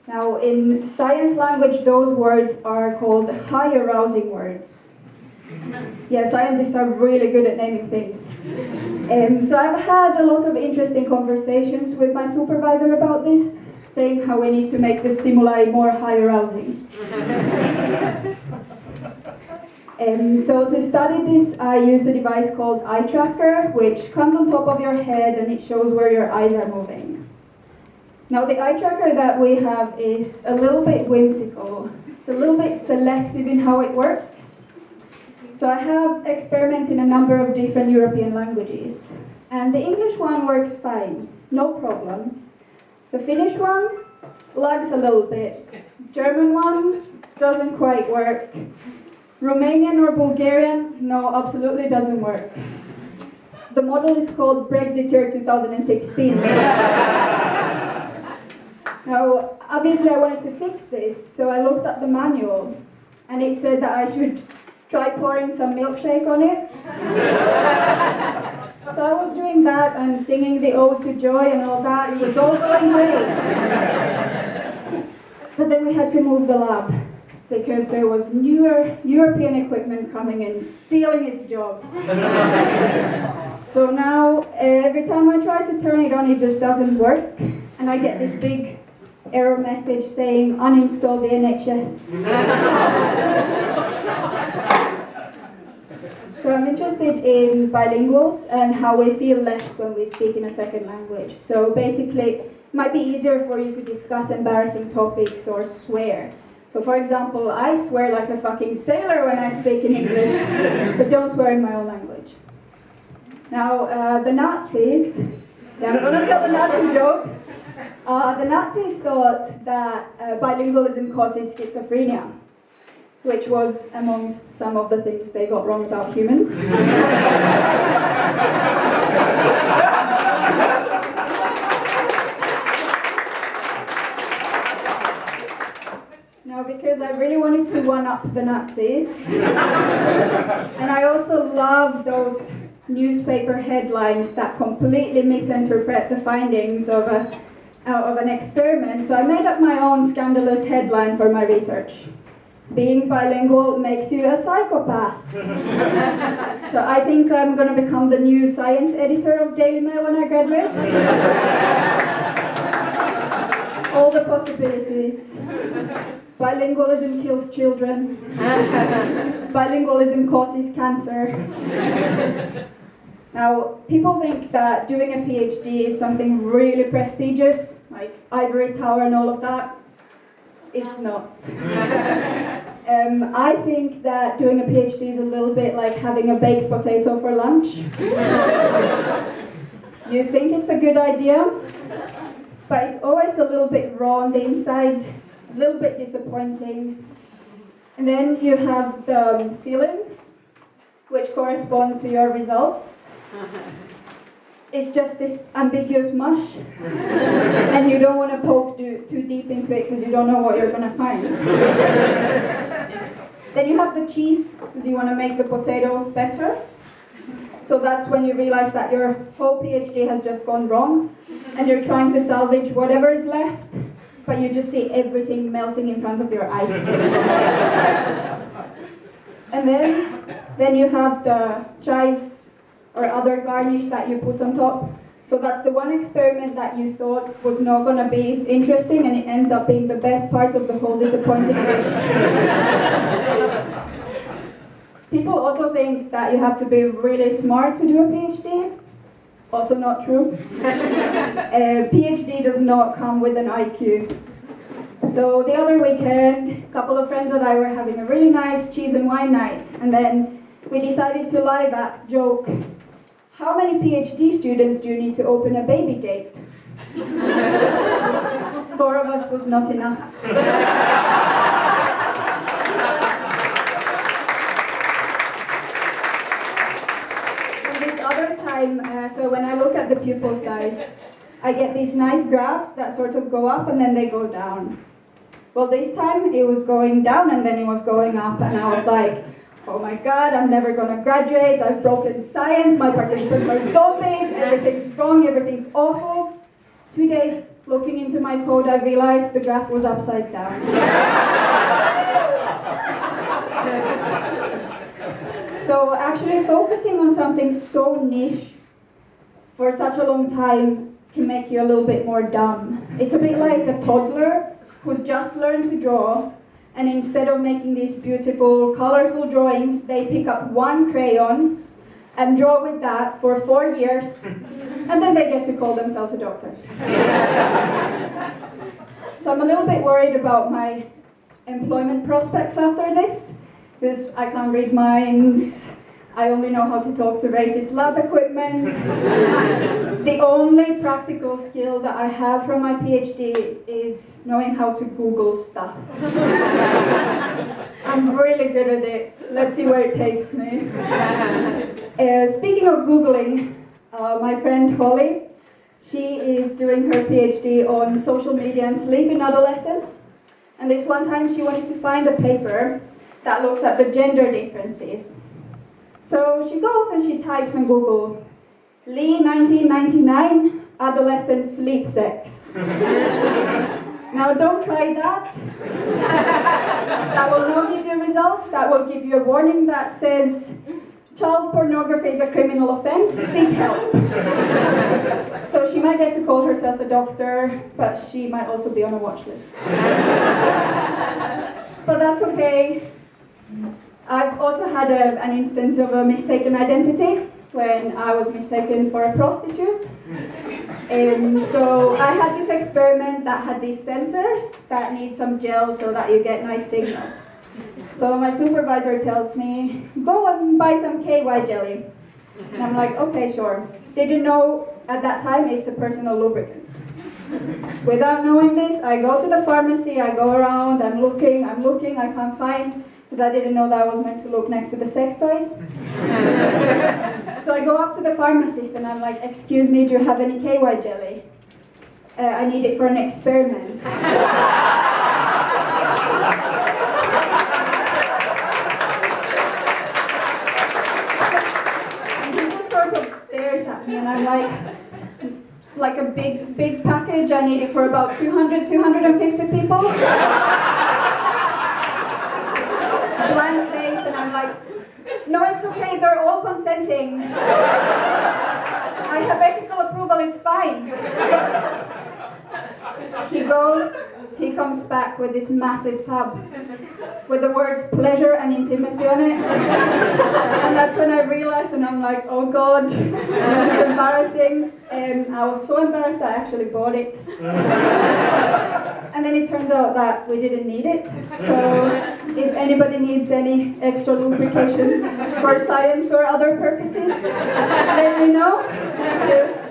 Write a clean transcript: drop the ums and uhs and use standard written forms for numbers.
Now, in science language, those words are called high arousing words. Yeah, scientists are really good at naming things. So I've had a lot of interesting conversations with my supervisor about this, saying how we need to make the stimuli more high arousing. So to study this, I use a device called eye tracker, which comes on top of your head and it shows where your eyes are moving. Now the eye tracker that we have is a little bit whimsical. It's a little bit selective in how it works. So I have experimented in a number of different European languages. And the English one works fine, no problem. The Finnish one lags a little bit. German one doesn't quite work. Romanian or Bulgarian, no, absolutely doesn't work. The model is called Brexiteer 2016. Now, obviously I wanted to fix this, so I looked at the manual, and it said that I should try pouring some milkshake on it. So I was doing that and singing the Ode to Joy and all that. It was all going great. But then we had to move the lab, because there was newer European equipment coming in, stealing its job. So now, every time I try to turn it on, it just doesn't work. And I get this big error message saying, uninstall the NHS. So I'm interested in bilinguals and how we feel less when we speak in a second language. So basically, it might be easier for you to discuss embarrassing topics or swear. So for example, I swear like a fucking sailor when I speak in English, but don't swear in my own language. Now, the Nazis, I'm gonna tell the Nazi joke. The Nazis thought that bilingualism causes schizophrenia, which was amongst some of the things they got wrong about humans. Now, because I really wanted to one-up the Nazis, and I also love those newspaper headlines that completely misinterpret the findings of an experiment, so I made up my own scandalous headline for my research. Being bilingual makes you a psychopath. So I think I'm going to become the new science editor of Daily Mail when I graduate. All the possibilities. Bilingualism kills children. Bilingualism causes cancer. Now, people think that doing a PhD is something really prestigious, like ivory tower and all of that. It's not. I think that doing a PhD is a little bit like having a baked potato for lunch. You think it's a good idea, but it's always a little bit raw on the inside, a little bit disappointing. And then you have the feelings, which correspond to your results. It's just this ambiguous mush, and you don't want to poke too deep into it because you don't know what you're going to find. Then you have the cheese, because you want to make the potato better. So that's when you realize that your whole PhD has just gone wrong, and you're trying to salvage whatever is left, but you just see everything melting in front of your eyes. And then you have the chives or other garnish that you put on top. So that's the one experiment that you thought was not going to be interesting, and it ends up being the best part of the whole disappointing dish. People also think that you have to be really smart to do a PhD. Also not true. A PhD does not come with an IQ. So the other weekend, a couple of friends and I were having a really nice cheese and wine night, and then we decided to live act joke. How many PhD students do you need to open a baby gate? 4 of us was not enough. And this other time, so when I look at the pupil size, I get these nice graphs that sort of go up and then they go down. Well, this time it was going down and then it was going up, and I was like, oh my god, I'm never gonna graduate, I've broken science, my participants are zombies, everything's wrong, everything's awful. 2 days looking into my code, I realized the graph was upside down. So actually focusing on something so niche for such a long time can make you a little bit more dumb. It's a bit like a toddler who's just learned to draw, and instead of making these beautiful, colorful drawings, they pick up one crayon and draw with that for 4 years, and then they get to call themselves a doctor. So I'm a little bit worried about my employment prospects after this, because I can't read minds, I only know how to talk to racist lab equipment. The only practical skill that I have from my PhD is knowing how to Google stuff. I'm really good at it. Let's see where it takes me. Speaking of Googling, my friend Holly, she is doing her PhD on social media and sleep in adolescents. And this one time she wanted to find a paper that looks at the gender differences. So she goes and she types on Google, Lee 1999, adolescent sleep sex. Now don't try that. That will not give you results. That will give you a warning that says, child pornography is a criminal offense, seek help. So she might get to call herself a doctor, but she might also be on a watch list. But that's okay. I've also had an instance of a mistaken identity when I was mistaken for a prostitute. So I had this experiment that had these sensors that need some gel so that you get nice signal. So my supervisor tells me, go and buy some KY jelly. And I'm like, okay, sure. Didn't know at that time it's a personal lubricant. Without knowing this, I go to the pharmacy, I go around, I'm looking, I can't find, because I didn't know that I was meant to look next to the sex toys. So I go up to the pharmacist and I'm like, excuse me, do you have any KY jelly? I need it for an experiment. And he just sort of stares at me and I'm like a big package, I need it for about 250 people. Blank face, and I'm like, no, it's okay, they're all consenting. I have ethical approval, it's fine. He comes back with this massive tub with the words pleasure and intimacy on it. And that's when I realized, and I'm like, oh God, this is embarrassing. I was so embarrassed I actually bought it. And then it turns out that we didn't need it. So if anybody needs any extra lubrication for science or other purposes, let me know. Thank you.